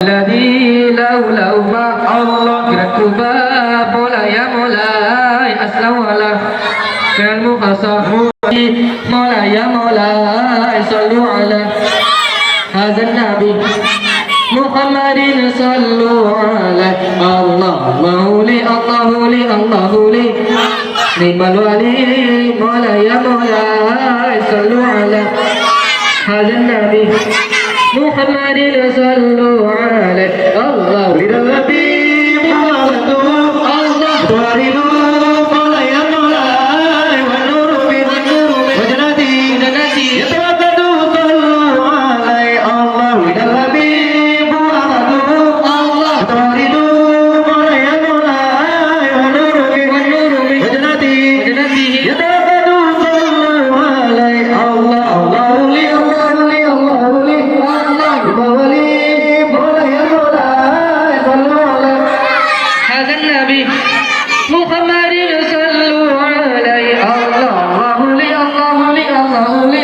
الذي لولا ما الله كركوبا مولا يا مولاي أسلم ولا كان مخصص مولا يا مولاي صلوا على هذا النبي محمد صلوا عليه الله لي الله لي الله لي نعم الولي مولا يا مولاي صلوا على هذا النبي محمد صلوا عليه الله للنبي محمد الله وارث مولا يا مولاي والنور في وجنتي يتوكل صلوا عليه الله للنبي محمد الله وارث مولا يا مولاي والنور في وجنتي يتوكل صلوا عليه الله الله لي الله لي الله لي هذا النبي محمد صلوا عليه الله لي الله لي الله لي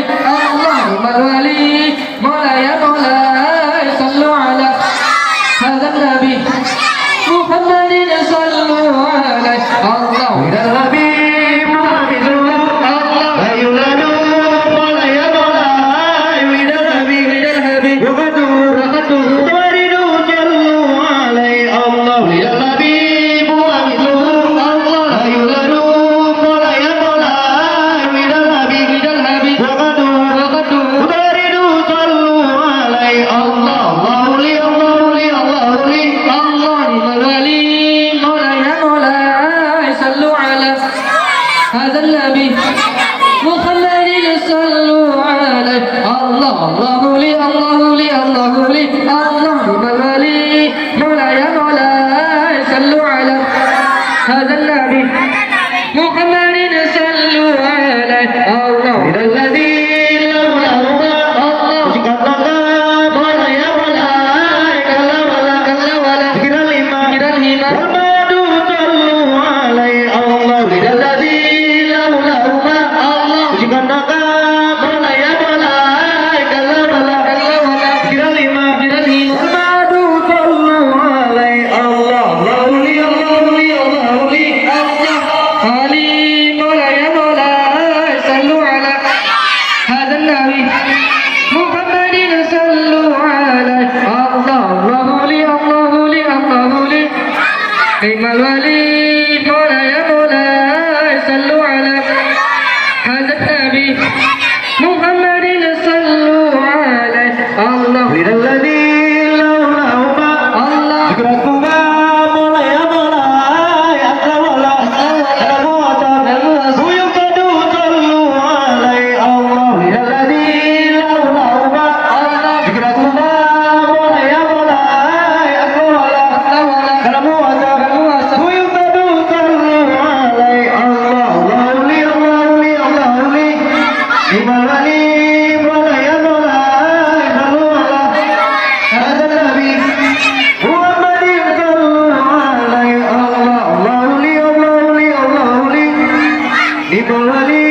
الله الولي مولاي مولاي صلوا على هذا النبي محمد صلوا عليه الله النبي محمد الله لا يولد مولاي مولاي ولد النبي وقدوا وردوا صلوا عليه الله للنبي محمد الله لا يولد مولاي مولاي ولد النبي وقدوا وردوا صلوا عليه الله الله لي الله لي الله لي الله الولي مولاي مولاي صلوا على هذا النبي محمد صلوا عليه الله الله لي الله لي الله لي الله الولي مولاي مولاي صلوا على هذا النبي محمد صلوا عليه الله الذي لولا الله شكرنا مولاي مولاي كلا ولا ذكر الإيمان والمدو صلوا عليه الله الذي لولا الله شكرنا مولاي مولاي كلا ولا ذكر الإيمان والمدو صلوا عليه الله الله لي الله لي الله لي الله علي مولاي مولاي صلوا على هذا النبي محمد صلوا عليه الله الله لي الله لي الله لي نعم الولي مولاي مولاي صلوا على هذا النبي محمد صلوا عليه الله للذي لولا الله ذكركما مولاي مولاي أسلم ولا ويقدوا صلوا عليه الله للذي لولا الله ذكركما مولاي مولاي أسلم ولا ويقدوا صلوا عليه الله الله لي الله لي الله لي نعم الولي مولاي مولاي صلوا على هذا النبي محمد صلوا عليه الله الله لي الله لي الله لي نعم الولي